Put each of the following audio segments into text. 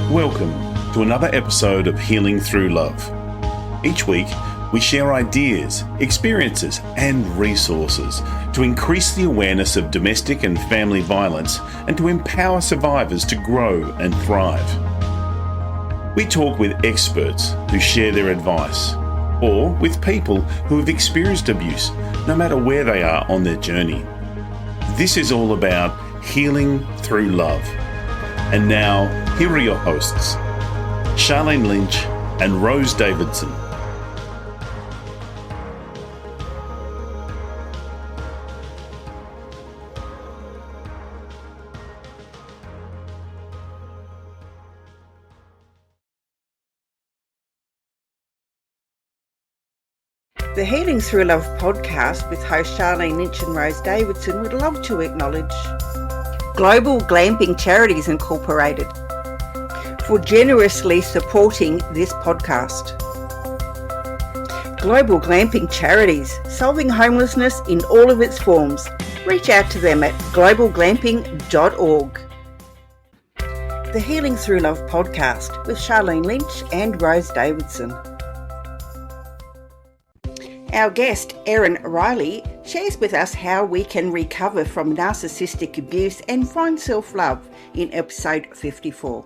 Welcome to another episode of Healing Through Love. Each week, we share ideas, experiences, and resources to increase the awareness of domestic and family violence and to empower survivors to grow and thrive. We talk with experts who share their advice, or with people who have experienced abuse, no matter where they are on their journey. This is all about healing through love. And now, here are your hosts, Sharlene Lynch and Rose Davidson. The Healing Through Love podcast with host Sharlene Lynch and Rose Davidson would love to acknowledge Global Glamping Charities Incorporated for generously supporting this podcast. Global Glamping Charities, solving homelessness in all of its forms. Reach out to them at globalglamping.org. The Healing Through Love podcast with Sharlene Lynch and Rose Davidson. Our guest, Erin Riley, shares with us how we can recover from narcissistic abuse and find self-love in episode 54.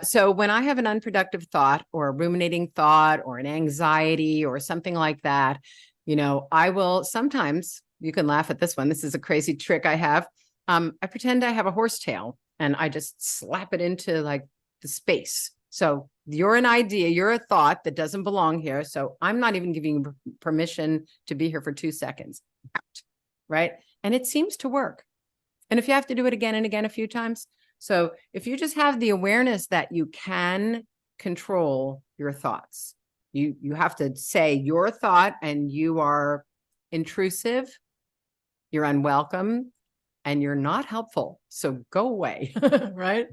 So when I have an unproductive thought or a ruminating thought or an anxiety or something like that, I will sometimes, you can laugh at this one. This is a crazy trick I have. I pretend I have a horse tail and I just slap it into like the space. So you're an idea, you're a thought that doesn't belong here. So I'm not even giving you permission to be here for 2 seconds. Out, right? And it seems to work. And if you have to do it again and again a few times. So if you just have the awareness that you can control your thoughts, you have to say your thought and you are intrusive, you're unwelcome, and you're not helpful. So go away, right?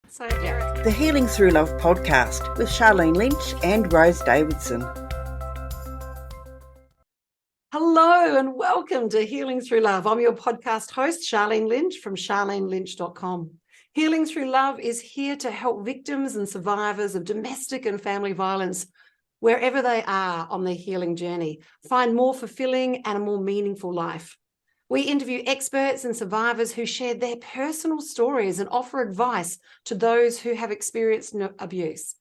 So, yeah. The Healing Through Love podcast with Sharlene Lynch and Rose Davidson. Hello and welcome to Healing Through Love. I'm your podcast host, Sharlene Lynch from charlenelynch.com. Healing Through Love is here to help victims and survivors of domestic and family violence, wherever they are on their healing journey, find more fulfilling and a more meaningful life. We interview experts and survivors who share their personal stories and offer advice to those who have experienced abuse.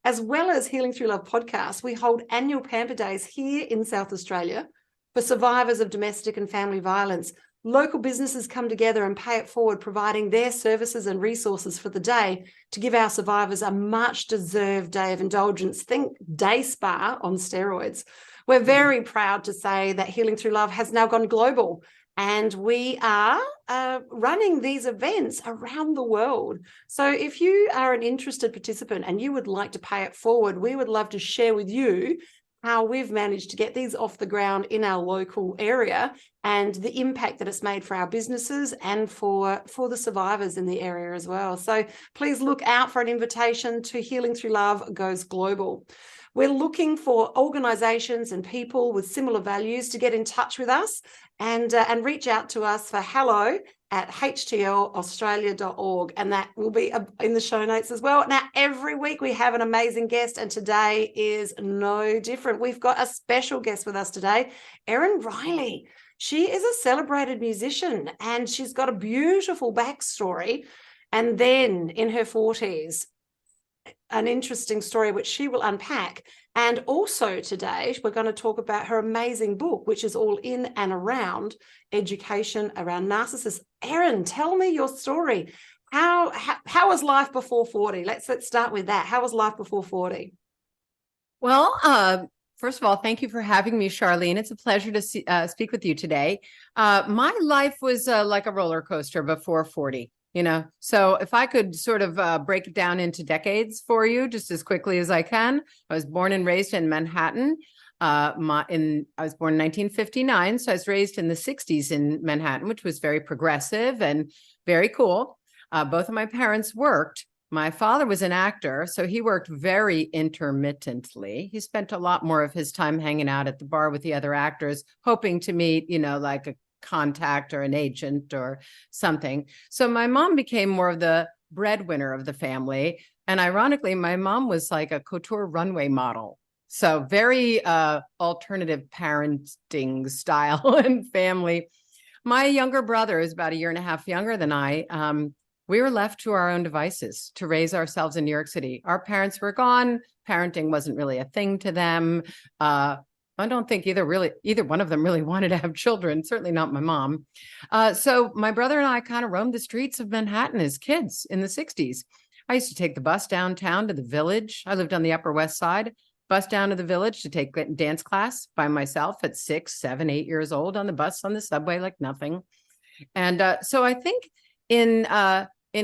As well as Healing Through Love podcast, we hold annual Pamper days here in South Australia for survivors of domestic and family violence. Local businesses come together and pay it forward, providing their services and resources for the day to give our survivors a much-deserved day of indulgence. Think day spa on steroids. We're very proud to say that Healing Through Love has now gone global. And we are running these events around the world. So if you are an interested participant and you would like to pay it forward, we would love to share with you how we've managed to get these off the ground in our local area and the impact that it's made for our businesses and for the survivors in the area as well. So please look out for an invitation to Healing Through Love Goes Global. We're looking for organisations and people with similar values to get in touch with us and reach out to us for hello@htlaustralia.org, and that will be in the show notes as well. Now, every week we have an amazing guest, and today is no different. We've got a special guest with us today, Erin Riley. She is a celebrated musician, and she's got a beautiful backstory. And then in her 40s, an interesting story which she will unpack. And also today, we're going to talk about her amazing book, which is all in and around education around narcissists. Erin, tell me your story. How was life before 40? Let's start with that. How was life before 40? Well, first of all, thank you for having me, Sharlene. It's a pleasure to speak with you today. My life was like a roller coaster before 40. So if I could sort of break it down into decades for you just as quickly as I can. I was born and raised in Manhattan. I was born in 1959, so I was raised in the 60s in Manhattan, which was very progressive and very cool. Both of my parents worked. My father was an actor, so he worked very intermittently. He spent a lot more of his time hanging out at the bar with the other actors, hoping to meet, like a contact or an agent or something. So my mom became more of the breadwinner of the family. And ironically, my mom was like a couture runway model. So very alternative parenting style and family. My younger brother is about a year and a half younger than I. We were left to our own devices to raise ourselves in New York City. Our parents were gone. Parenting wasn't really a thing to them. I don't think either one of them really wanted to have children, certainly not my mom. So my brother and I kind of roamed the streets of Manhattan as kids in the 60s. I used to take the bus downtown to the Village. I lived on the Upper West Side. Bus down to the Village to take dance class by myself at 6, 7, 8 years old on the bus, on the subway, like nothing. And so I think in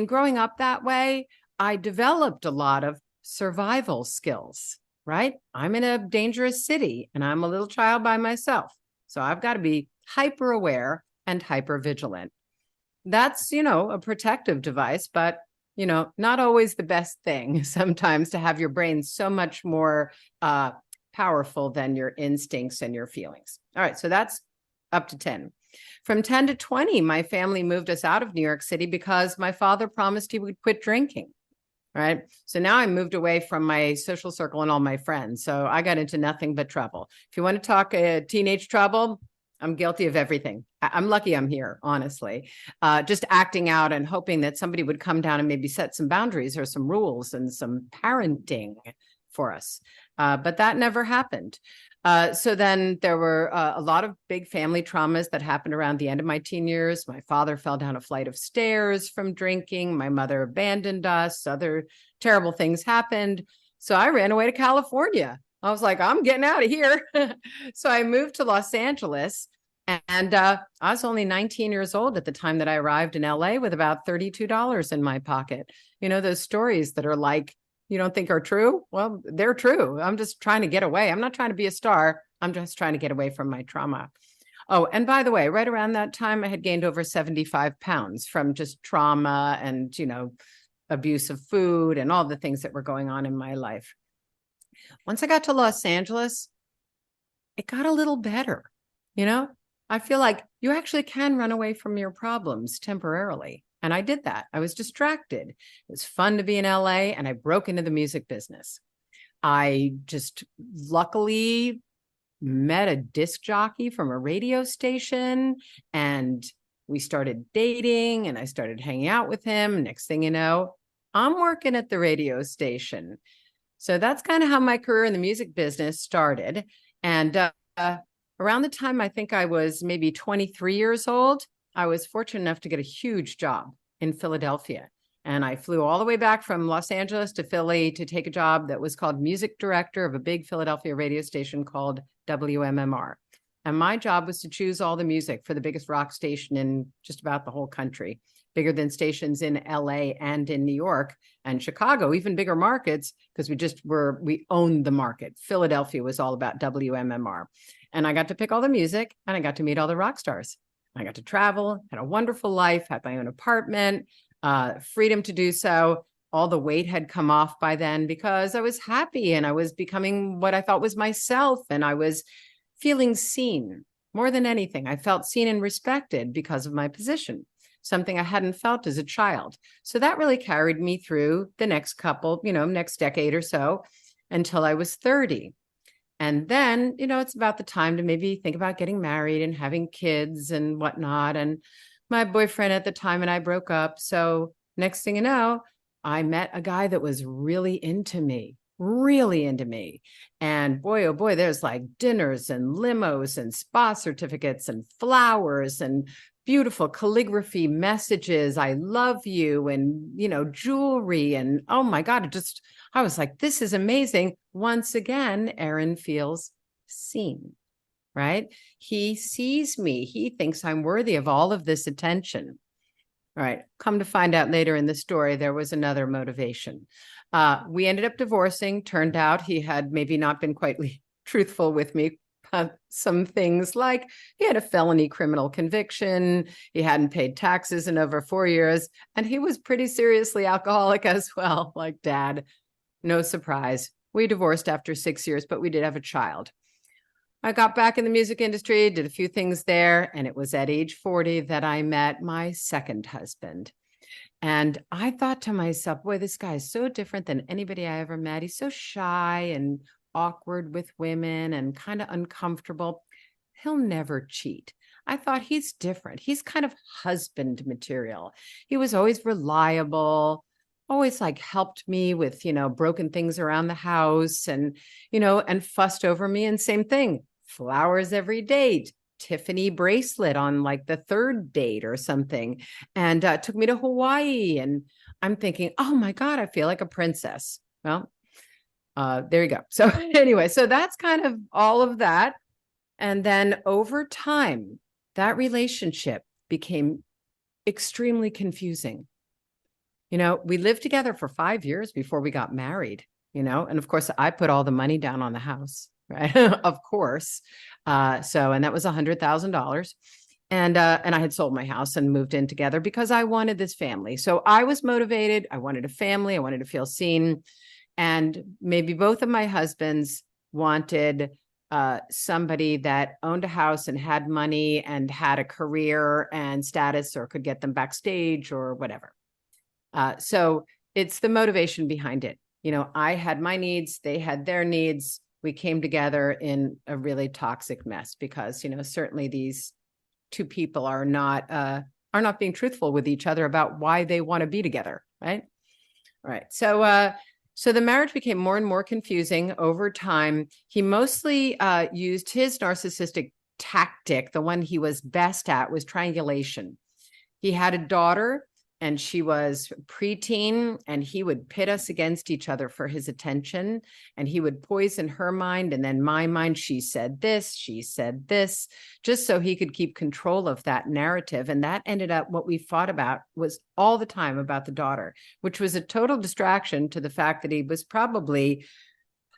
growing up that way, I developed a lot of survival skills, right? I'm in a dangerous city and I'm a little child by myself. So I've got to be hyper aware and hyper vigilant. That's, a protective device, but not always the best thing sometimes to have your brain so much more powerful than your instincts and your feelings. All right, so that's up to 10. From 10 to 20, my family moved us out of New York City because my father promised he would quit drinking, right? So now I moved away from my social circle and all my friends. So I got into nothing but trouble. If you want to talk teenage trouble, I'm guilty of everything. I'm lucky I'm here, honestly. Just acting out and hoping that somebody would come down and maybe set some boundaries or some rules and some parenting for us. But that never happened. So then there were a lot of big family traumas that happened around the end of my teen years. My father fell down a flight of stairs from drinking. My mother abandoned us. Other terrible things happened. So I ran away to California. I was like, I'm getting out of here. So I moved to Los Angeles, and I was only 19 years old at the time that I arrived in LA with about $32 in my pocket. Those stories that are like, you don't think are true? Well, they're true. I'm just trying to get away. I'm not trying to be a star. I'm just trying to get away from my trauma. Oh, and by the way, right around that time, I had gained over 75 pounds from just trauma and, abuse of food and all the things that were going on in my life. Once I got to Los Angeles, it got a little better. I feel like you actually can run away from your problems temporarily. And I did that. I was distracted. It was fun to be in LA, and I broke into the music business. I just luckily met a disc jockey from a radio station, and we started dating, and I started hanging out with him. Next thing you know, I'm working at the radio station. So that's kind of how my career in the music business started. And around the time I think I was maybe 23 years old, I was fortunate enough to get a huge job in Philadelphia. And I flew all the way back from Los Angeles to Philly to take a job that was called music director of a big Philadelphia radio station called WMMR. And my job was to choose all the music for the biggest rock station in just about the whole country, bigger than stations in LA and in New York and Chicago, even bigger markets, because we owned the market. Philadelphia was all about WMMR. And I got to pick all the music, and I got to meet all the rock stars. I got to travel, had a wonderful life, had my own apartment, freedom to do so. All the weight had come off by then because I was happy and I was becoming what I thought was myself. And I was feeling seen more than anything. I felt seen and respected because of my position, something I hadn't felt as a child. So that really carried me through the next next decade or so until I was 30. And then, it's about the time to maybe think about getting married and having kids and whatnot. And my boyfriend at the time and I broke up. So next thing you know, I met a guy that was really into me. And boy, oh boy, there's like dinners and limos and spa certificates and flowers and beautiful calligraphy messages. I love you. And, jewelry. And oh my God, I was like, this is amazing. Once again, Erin feels seen, right? He sees me. He thinks I'm worthy of all of this attention. All right. Come to find out later in the story, there was another motivation. We ended up divorcing. Turned out he had maybe not been quite truthful with me. Some things like he had a felony criminal conviction. He hadn't paid taxes in over 4 years. And he was pretty seriously alcoholic as well, like Dad. No surprise. We divorced after 6 years, but we did have a child. I got back in the music industry, did a few things there, and it was at age 40 that I met my second husband. And I thought to myself, boy, this guy is so different than anybody I ever met. He's so shy and awkward with women and kind of uncomfortable. He'll never cheat. I thought he's different. He's kind of husband material. He was always reliable, always like helped me with, broken things around the house and, and fussed over me. And same thing, flowers every date, Tiffany bracelet on like the third date or something, and took me to Hawaii. And I'm thinking, oh my God, I feel like a princess. Well, there you go. So anyway, so that's kind of all of that. And then over time, that relationship became extremely confusing. We lived together for 5 years before we got married, and of course I put all the money down on the house, right? Of course. And that was $100,000. And I had sold my house and moved in together because I wanted this family. So I was motivated. I wanted a family. I wanted to feel seen. And maybe both of my husbands wanted somebody that owned a house and had money and had a career and status or could get them backstage or whatever. So it's the motivation behind it. I had my needs, they had their needs. We came together in a really toxic mess because, certainly these two people are not being truthful with each other about why they want to be together. Right. All right. So the marriage became more and more confusing over time. He mostly used his narcissistic tactic. The one he was best at was triangulation. He had a daughter and she was preteen, and he would pit us against each other for his attention, and he would poison her mind and then my mind. She said this, just so he could keep control of that narrative. And that ended up, what we fought about was all the time about the daughter, which was a total distraction to the fact that he was probably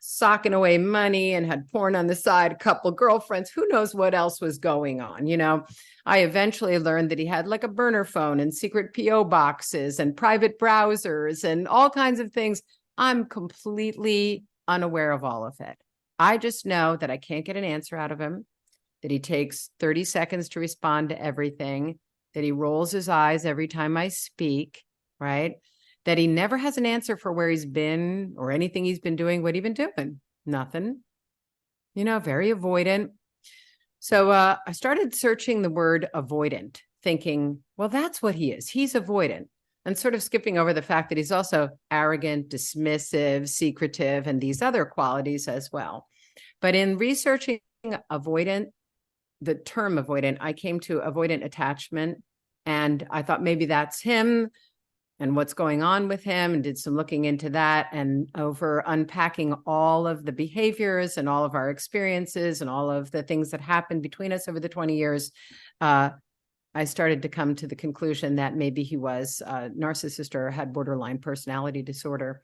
socking away money and had porn on the side, a couple girlfriends, who knows what else was going on. I eventually learned that he had like a burner phone and secret PO boxes and private browsers and all kinds of things. I'm completely unaware of all of it. I just know that I can't get an answer out of him, that he takes 30 seconds to respond to everything, that he rolls his eyes every time I speak, right? That he never has an answer for where he's been or anything he's been doing. What he been doing? Nothing. Very avoidant. So I started searching the word avoidant, thinking, well, that's what he is. He's avoidant, and sort of skipping over the fact that he's also arrogant, dismissive, secretive, and these other qualities as well. But in researching avoidant, the term avoidant, I came to avoidant attachment, and I thought maybe that's him and what's going on with him, and did some looking into that. And over unpacking all of the behaviors and all of our experiences and all of the things that happened between us over the 20 years, I started to come to the conclusion that maybe he was a narcissist or had borderline personality disorder.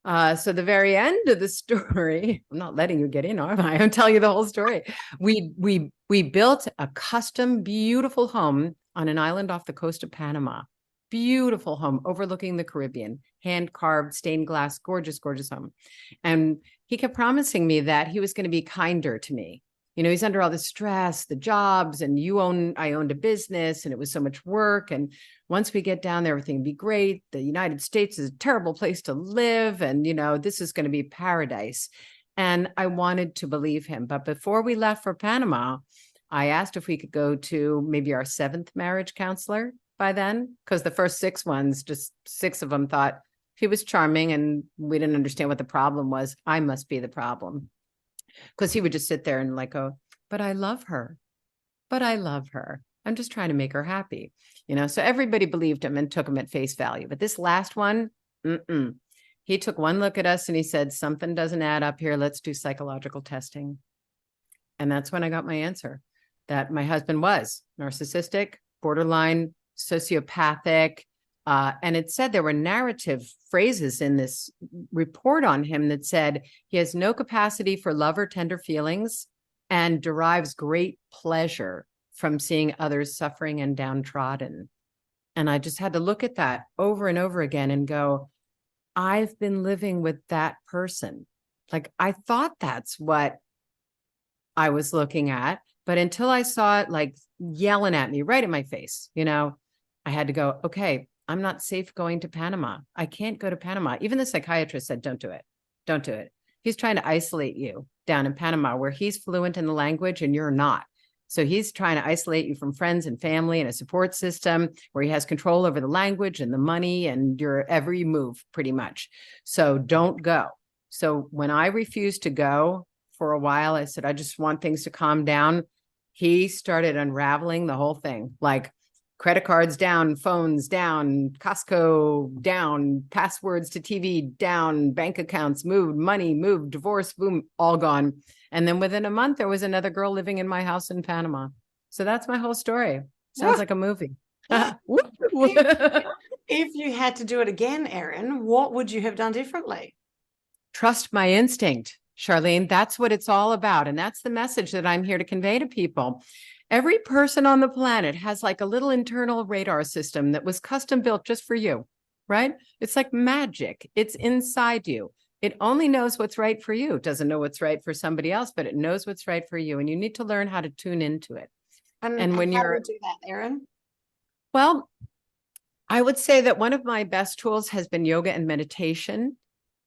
So the very end of the story, I'm not letting you get in, am I? I'm telling you the whole story. We built a custom, beautiful home on an island off the coast of Panama. Beautiful home overlooking the Caribbean, hand-carved, stained glass, gorgeous, gorgeous home. And he kept promising me that he was going to be kinder to me. He's under all the stress, the jobs, and I owned a business, and it was so much work. And once we get down there, everything will be great. The United States is a terrible place to live. And, this is going to be paradise. And I wanted to believe him. But before we left for Panama, I asked if we could go to maybe our 7th marriage counselor by then, because the first 6 ones, just 6 of them thought he was charming and we didn't understand what the problem was. I must be the problem, because he would just sit there and go, but I love her. I'm just trying to make her happy. So everybody believed him and took him at face value. But this last one, he took one look at us and he said, something doesn't add up here. Let's do psychological testing. And that's when I got my answer, that my husband was narcissistic, borderline, sociopathic. And it said there were narrative phrases in this report on him that said he has no capacity for love or tender feelings and derives great pleasure from seeing others suffering and downtrodden. And I just had to look at that over and over again and go, I've been living with that person. I thought that's what I was looking at, but until I saw it like yelling at me right in my face, I had to go, okay, I'm not safe going to Panama. I can't go to Panama. Even the psychiatrist said, don't do it. Don't do it. He's trying to isolate you down in Panama where he's fluent in the language and you're not. So he's trying to isolate you from friends and family and a support system where he has control over the language and the money and your every move pretty much. So don't go. So when I refused to go for a while, I said, I just want things to calm down. He started unraveling the whole thing, like credit cards down, phones down, Costco down, passwords to TV down, bank accounts moved, money moved, divorce, boom, all gone. And then within a month, there was another girl living in my house in Panama. So that's my whole story. Sounds like a movie. If you had to do it again, Erin, what would you have done differently? Trust my instinct, Sharlene. That's what it's all about. And that's the message that I'm here to convey to people. Every person on the planet has like a little internal radar system that was custom built just for you, right? It's like magic. It's inside you. It only knows what's right for you. It doesn't know what's right for somebody else, but it knows what's right for you. And you need to learn how to tune into it. And when you're do that, Erin? Well, I would say that one of my best tools has been yoga and meditation,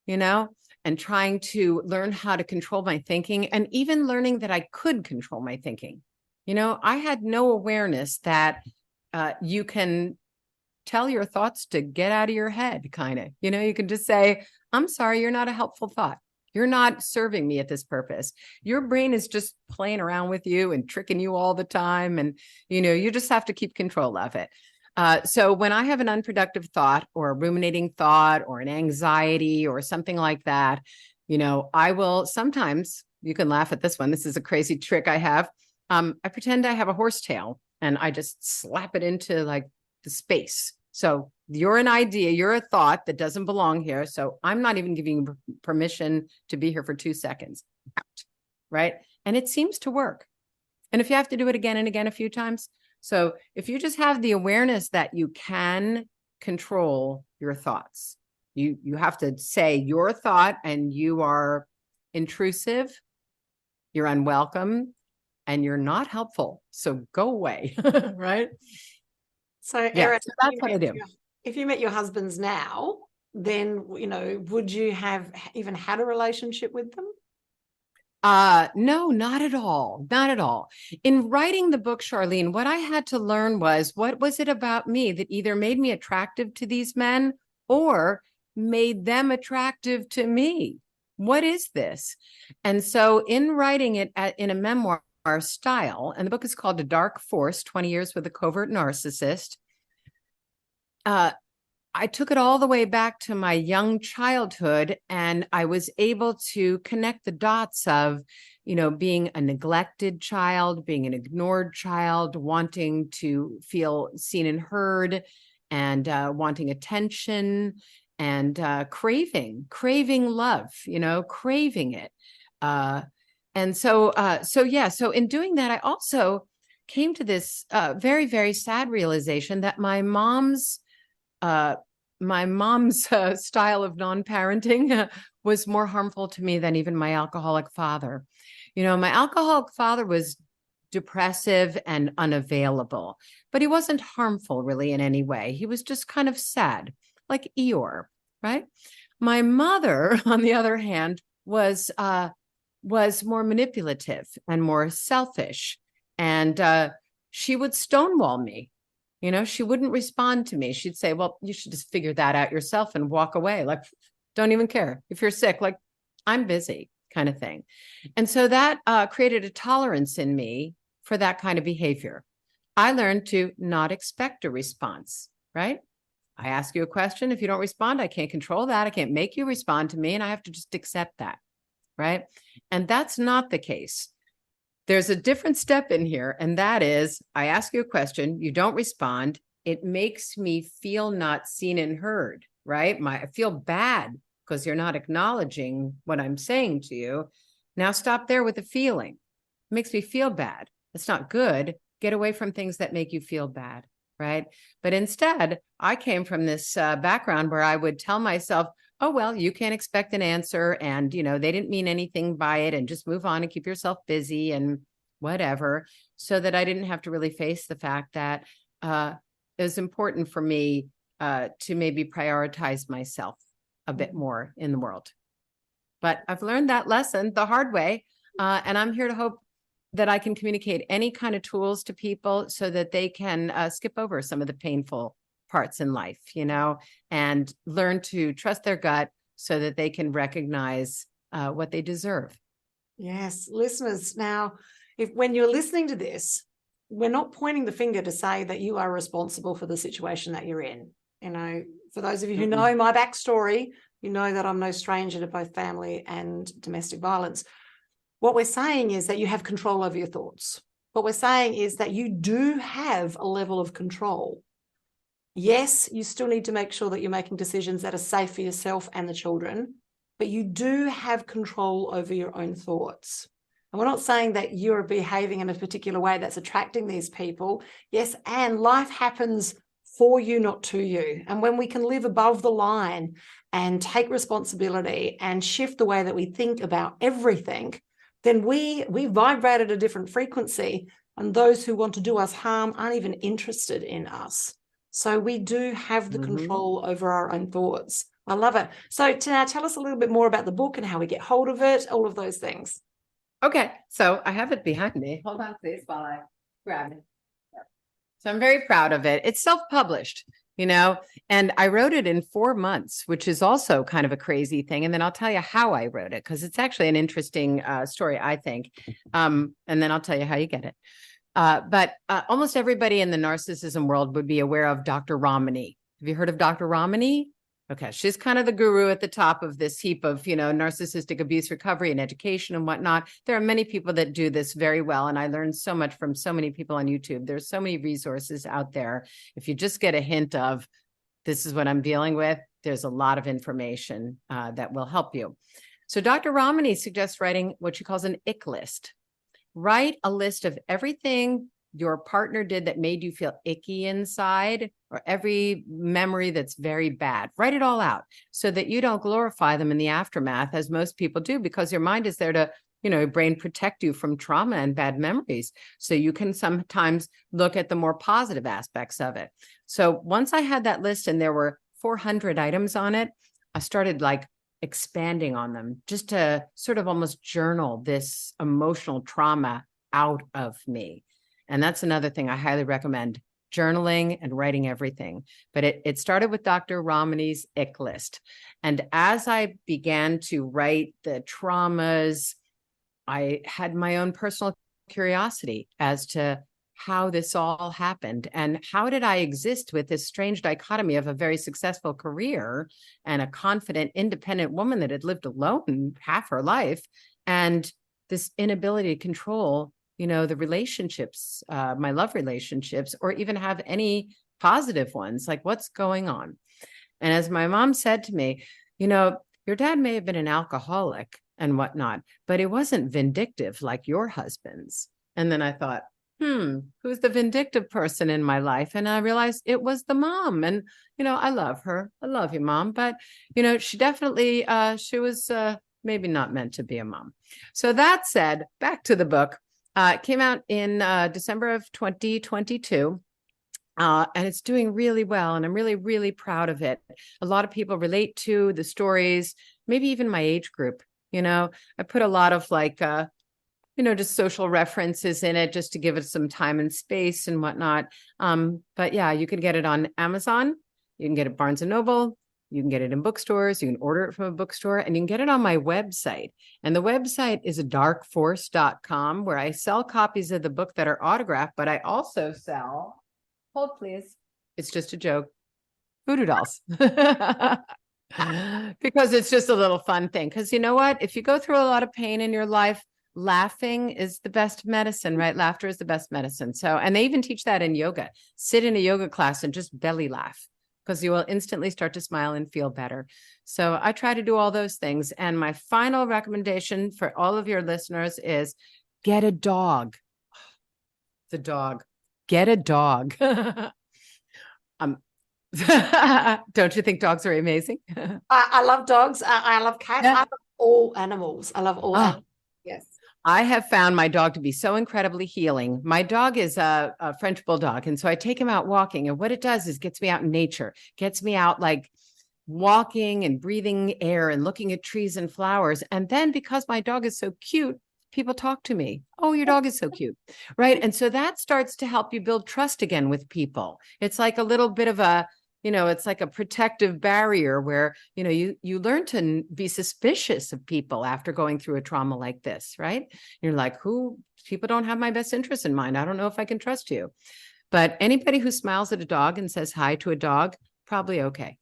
and trying to learn how to control my thinking and even learning that I could control my thinking. I had no awareness that you can tell your thoughts to get out of your head, kind of. You can just say, I'm sorry, you're not a helpful thought. You're not serving me at this purpose. Your brain is just playing around with you and tricking you all the time. And, you just have to keep control of it. So when I have an unproductive thought or a ruminating thought or an anxiety or something like that, I will sometimes, you can laugh at this one. This is a crazy trick I have. I pretend I have a horse tail and I just slap it into like the space. So you're an idea, you're a thought that doesn't belong here. So I'm not even giving you permission to be here for 2 seconds. Out, right? And it seems to work. And if you have to do it again and again a few times. So if you just have the awareness that you can control your thoughts, you have to say your thought and you are intrusive, you're unwelcome, and you're not helpful. So go away, right? So, Erin, so that's what I do. If you met your husbands now, then, would you have even had a relationship with them? No, not at all. Not at all. In writing the book, Sharlene, what I had to learn was what was it about me that either made me attractive to these men or made them attractive to me? What is this? And so in writing it in a memoir style, and the book is called A Dark Force, 20 Years with a Covert Narcissist, I took it all the way back to my young childhood, and I was able to connect the dots of, being a neglected child, being an ignored child, wanting to feel seen and heard, and wanting attention, and craving love, craving it. So in doing that, I also came to this very, very sad realization that my mom's style of non-parenting was more harmful to me than even my alcoholic father. My alcoholic father was depressive and unavailable, but he wasn't harmful really in any way. He was just kind of sad, like Eeyore, right? My mother, on the other hand, was more manipulative and more selfish, and she would stonewall me. She wouldn't respond to me. She'd say, well, you should just figure that out yourself and walk away. Like, don't even care. If you're sick, like, I'm busy kind of thing. And so that created a tolerance in me for that kind of behavior. I learned to not expect a response, right? I ask you a question. If you don't respond, I can't control that. I can't make you respond to me, and I have to just accept that, right? And that's not the case. There's a different step in here, and that is, I ask you a question, you don't respond, it makes me feel not seen and heard, right? I feel bad because you're not acknowledging what I'm saying to you. Now stop there with the feeling. It makes me feel bad. It's not good. Get away from things that make you feel bad, right? But instead, I came from this background where I would tell myself, oh, well, you can't expect an answer. And, they didn't mean anything by it, and just move on and keep yourself busy and whatever. So that I didn't have to really face the fact that it was important for me to maybe prioritize myself a bit more in the world. But I've learned that lesson the hard way. And I'm here to hope that I can communicate any kind of tools to people so that they can skip over some of the painful parts in life, and learn to trust their gut so that they can recognize what they deserve. Yes, listeners, now, when you're listening to this, we're not pointing the finger to say that you are responsible for the situation that you're in. For those of you who know my backstory, you know that I'm no stranger to both family and domestic violence. What we're saying is that you have control over your thoughts. What we're saying is that you do have a level of control. Yes, you still need to make sure that you're making decisions that are safe for yourself and the children, but you do have control over your own thoughts. And we're not saying that you're behaving in a particular way that's attracting these people. Yes, and life happens for you, not to you. And when we can live above the line and take responsibility and shift the way that we think about everything, then we vibrate at a different frequency, and those who want to do us harm aren't even interested in us. So we do have the control over our own thoughts. I love it. So now tell us a little bit more about the book and how we get hold of it, all of those things. Okay, so I have it behind me. Hold on, please, while I grab it. So I'm very proud of it. It's self-published, and I wrote it in 4 months, which is also kind of a crazy thing. And then I'll tell you how I wrote it, because it's actually an interesting story, I think. And then I'll tell you how you get it. But almost everybody in the narcissism world would be aware of Dr. Ramani. Have you heard of Dr. Ramani? Okay, she's kind of the guru at the top of this heap of, narcissistic abuse recovery and education and whatnot. There are many people that do this very well, and I learned so much from so many people on YouTube. There's so many resources out there. If you just get a hint of, this is what I'm dealing with, there's a lot of information that will help you. So Dr. Ramani suggests writing what she calls an ick list. Write a list of everything your partner did that made you feel icky inside, or every memory that's very bad. Write it all out so that you don't glorify them in the aftermath, as most people do, because your mind is there to, your brain protect you from trauma and bad memories. So you can sometimes look at the more positive aspects of it. So once I had that list and there were 400 items on it, I started expanding on them, just to sort of almost journal this emotional trauma out of me. And that's another thing I highly recommend, journaling and writing everything. But it started with Dr. Ramani's ick list. And as I began to write the traumas, I had my own personal curiosity as to how this all happened and how did I exist with this strange dichotomy of a very successful career and a confident, independent woman that had lived alone half her life, and this inability to control the relationships, my love relationships, or even have any positive ones. What's going on? And as my mom said to me, your dad may have been an alcoholic and whatnot, but it wasn't vindictive like your husband's. And then I thought, who's the vindictive person in my life? And I realized it was the mom. And, I love her. I love you, Mom. But, she definitely, she was maybe not meant to be a mom. So that said, back to the book. It came out in December of 2022, and it's doing really well, and I'm really, really proud of it. A lot of people relate to the stories, maybe even my age group. I put a lot of just social references in it just to give it some time and space and whatnot. But yeah, you can get it on Amazon. You can get it at Barnes & Noble. You can get it in bookstores. You can order it from a bookstore, and you can get it on my website. And the website is darkforce.com, where I sell copies of the book that are autographed, but I also sell, hold please, it's just a joke, voodoo dolls. Because it's just a little fun thing. Because you know what? If you go through a lot of pain in your life, laughing is the best medicine, right? Laughter is the best medicine. So, and they even teach that in yoga. Sit in a yoga class and just belly laugh, because you will instantly start to smile and feel better. So I try to do all those things. And my final recommendation for all of your listeners is get a dog. The dog. Get a dog. Don't you think dogs are amazing? I love dogs. I love cats. Yeah. I love all animals. I love all animals. Yes. I have found my dog to be so incredibly healing. My dog is a French bulldog. And so I take him out walking. And what it does is gets me out in nature, gets me out like walking and breathing air and looking at trees and flowers. And then because my dog is so cute, people talk to me. Oh, your dog is so cute. Right. And so that starts to help you build trust again with people. It's like a little bit of a, it's like a protective barrier where, you learn to be suspicious of people after going through a trauma like this, right? You're like, people don't have my best interest in mind. I don't know if I can trust you. But anybody who smiles at a dog and says hi to a dog, probably okay.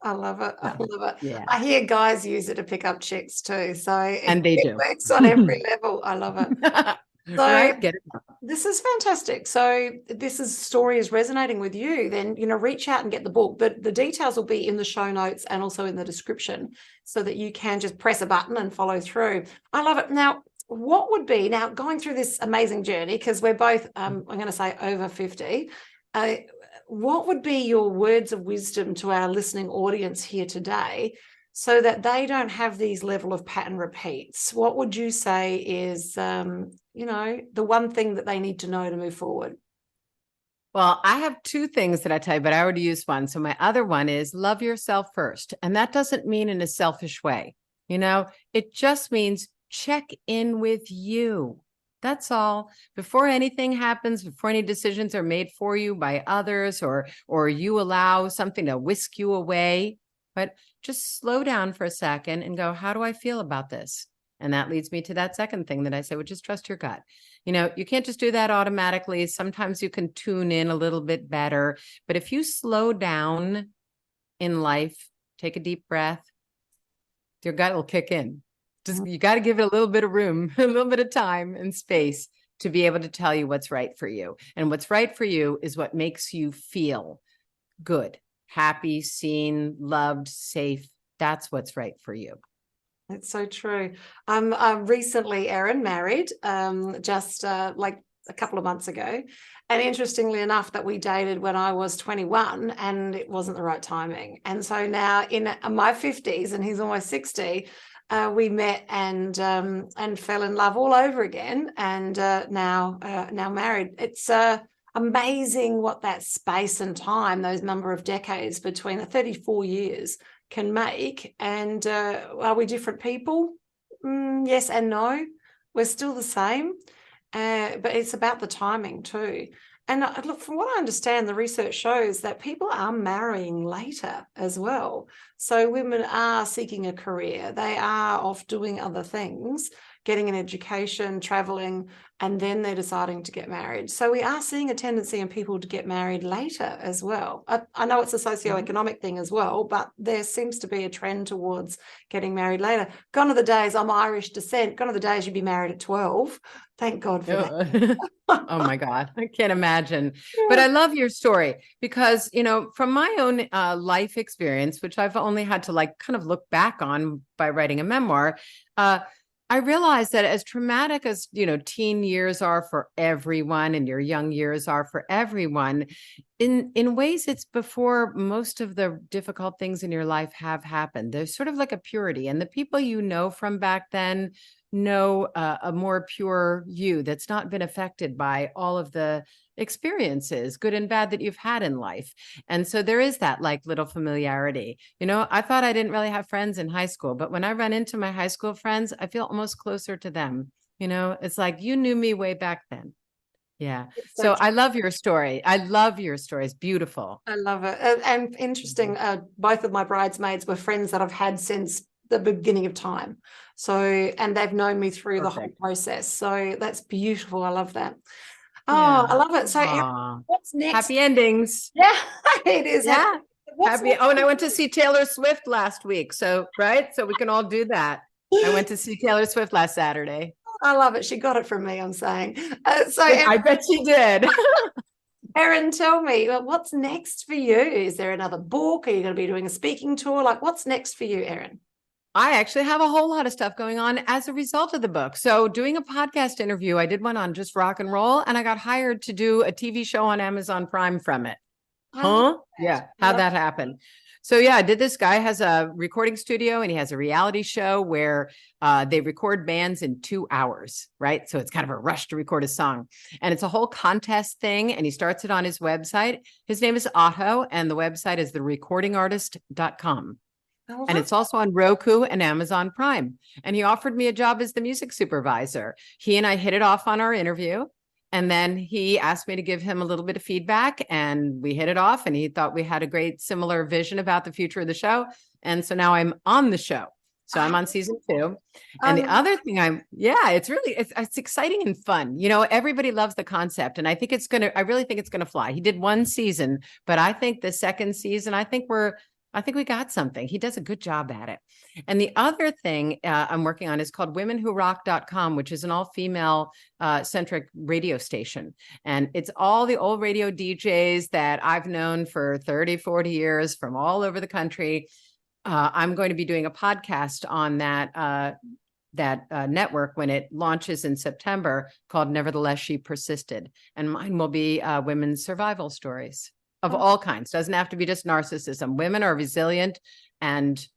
I love it. I love it. Yeah. I hear guys use it to pick up chicks too. So and they do. Works on every level. I love it. So right? Get it. This is fantastic. So story is resonating with you, then, reach out and get the book. The details will be in the show notes and also in the description so that you can just press a button and follow through. I love it. Now, what would be, going through this amazing journey, because we're both, I'm going to say over 50, what would be your words of wisdom to our listening audience here today so that they don't have these level of pattern repeats? What would you say is, the one thing that they need to know to move forward? Well, I have two things that I tell you, but I already used one. So my other one is love yourself first. And that doesn't mean in a selfish way. It just means check in with you. That's all. Before anything happens, before any decisions are made for you by others, or you allow something to whisk you away, but just slow down for a second and go, how do I feel about this? And that leads me to that second thing that I say, which is trust your gut. You can't just do that automatically. Sometimes you can tune in a little bit better. But if you slow down in life, take a deep breath, your gut will kick in. You got to give it a little bit of room, a little bit of time and space to be able to tell you what's right for you. And what's right for you is what makes you feel good, happy, seen, loved, safe. That's what's right for you. That's so true. I'm recently, Erin, married just like a couple of months ago. And interestingly enough, that we dated when I was 21 and it wasn't the right timing. And so now in my 50s and he's almost 60, we met and fell in love all over again, and now married. It's amazing what that space and time, those number of decades between the 34 years can make. And are we different people? Yes and no. We're still the same, but it's about the timing too. And look, from what I understand, the research shows that people are marrying later as well. So women are seeking a career. They are off doing other things, getting an education, traveling, and then they're deciding to get married. So we are seeing a tendency in people to get married later as well. I know it's a socioeconomic thing as well, but there seems to be a trend towards getting married later. Gone are the days, I'm Irish descent, gone are the days you'd be married at 12. Thank God for that. Oh my God, I can't imagine. But I love your story because, from my own life experience, which I've only had to kind of look back on by writing a memoir, I realized that as traumatic as, teen years are for everyone and your young years are for everyone, in ways it's before most of the difficult things in your life have happened. There's sort of like a purity, and the people from back then know a more pure you that's not been affected by all of the experiences, good and bad, that you've had in life. And so there is that little familiarity. I thought I didn't really have friends in high school, but when I run into my high school friends, I feel almost closer to them. It's like you knew me way back then. Yeah. So I love your story. I love your story. It's beautiful. I love it. And interesting, both of my bridesmaids were friends that I've had since the beginning of time. So, and they've known me through the whole process. So that's beautiful. I love that. Oh, yeah. I love it. So what's next? Happy endings. Yeah, it is. Yeah. Happy. Oh, and I went to see Taylor Swift last week. So, right. So we can all do that. I went to see Taylor Swift last Saturday. I love it. She got it from me, I'm saying. I bet she did. Erin, tell me, what's next for you? Is there another book? Are you going to be doing a speaking tour? What's next for you, Erin? I actually have a whole lot of stuff going on as a result of the book. So doing a podcast interview, I did one on just rock and roll, and I got hired to do a TV show on Amazon Prime from it. Yeah, how'd that happen? So yeah, this guy has a recording studio and he has a reality show where they record bands in 2 hours, right? So it's kind of a rush to record a song. And it's a whole contest thing. And he starts it on his website. His name is Otto, and the website is therecordingartist.com. And it's also on Roku and Amazon Prime. And he offered me a job as the music supervisor. He and I hit it off on our interview. And then he asked me to give him a little bit of feedback, and we hit it off, and he thought we had a great similar vision about the future of the show. And so now I'm on the show. So I'm on season 2. And the other thing it's exciting and fun. You know, everybody loves the concept, and I really think it's going to fly. He did 1 season, but I think the second season, I think we got something. He does a good job at it. And the other thing I'm working on is called womenwhorock.com, which is an all-female centric radio station. And it's all the old radio DJs that I've known for 30, 40 years from all over the country. I'm going to be doing a podcast on that network when it launches in September, called Nevertheless She Persisted. And mine will be women's survival stories of all kinds. Doesn't have to be just narcissism. Women are resilient, and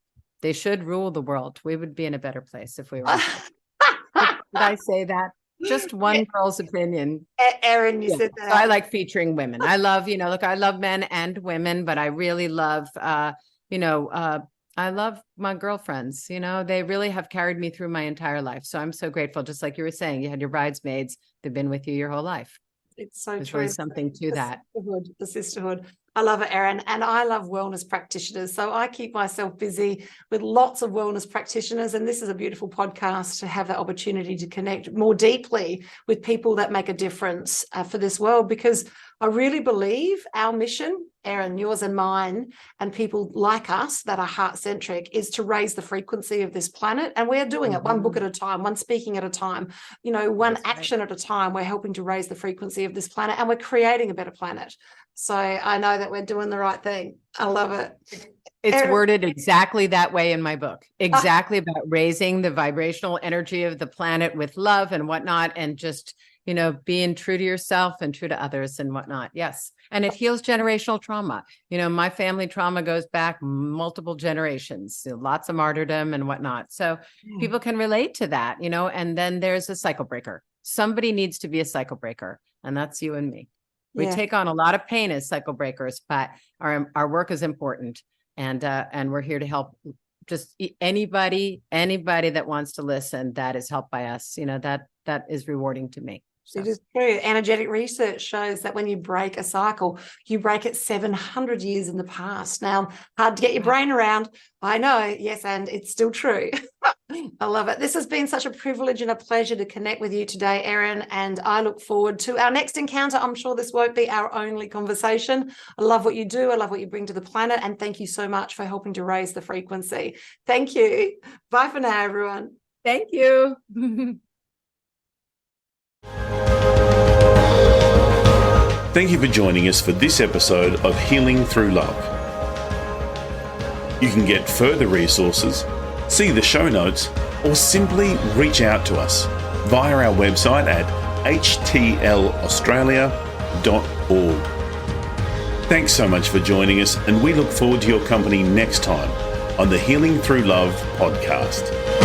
they should rule the world. We would be in a better place if we were. Did I say that? Just one girl's opinion. Erin, you said that. So I like featuring women. I love, I love men and women, but I really love, I love my girlfriends. They really have carried me through my entire life. So I'm so grateful. Just like you were saying, you had your bridesmaids. They've been with you your whole life. It's so There's true. really something to that. The sisterhood. I love it, Erin. And I love wellness practitioners. So I keep myself busy with lots of wellness practitioners. And this is a beautiful podcast to have the opportunity to connect more deeply with people that make a difference for this world, because I really believe our mission, Erin, yours and mine, and people like us that are heart-centric, is to raise the frequency of this planet. And we're doing it one book at a time, one speaking at a time, one action at a time. We're helping to raise the frequency of this planet, and we're creating a better planet. So I know that we're doing the right thing. I love it. It's worded exactly that way in my book, exactly about raising the vibrational energy of the planet with love and whatnot, and just, being true to yourself and true to others and whatnot. Yes. And it heals generational trauma. My family trauma goes back multiple generations, lots of martyrdom and whatnot. So people can relate to that, and then there's a cycle breaker. Somebody needs to be a cycle breaker, and that's you and me. We take on a lot of pain as cycle breakers, but our work is important, and we're here to help. Just anybody that wants to listen, that is helped by us. That is rewarding to me. So. It is true. Energetic research shows that when you break a cycle, you break it 700 years in the past. Now, hard to get your brain around. I know, yes, and it's still true. I love it. This has been such a privilege and a pleasure to connect with you today, Erin, and I look forward to our next encounter. I'm sure this won't be our only conversation. I love what you do. I love what you bring to the planet, and thank you so much for helping to raise the frequency. Thank you. Bye for now, everyone. Thank you. Thank you for joining us for this episode of Healing Through Love. You can get further resources, see the show notes, or simply reach out to us via our website at htlaustralia.org. Thanks so much for joining us, and we look forward to your company next time on the Healing Through Love podcast.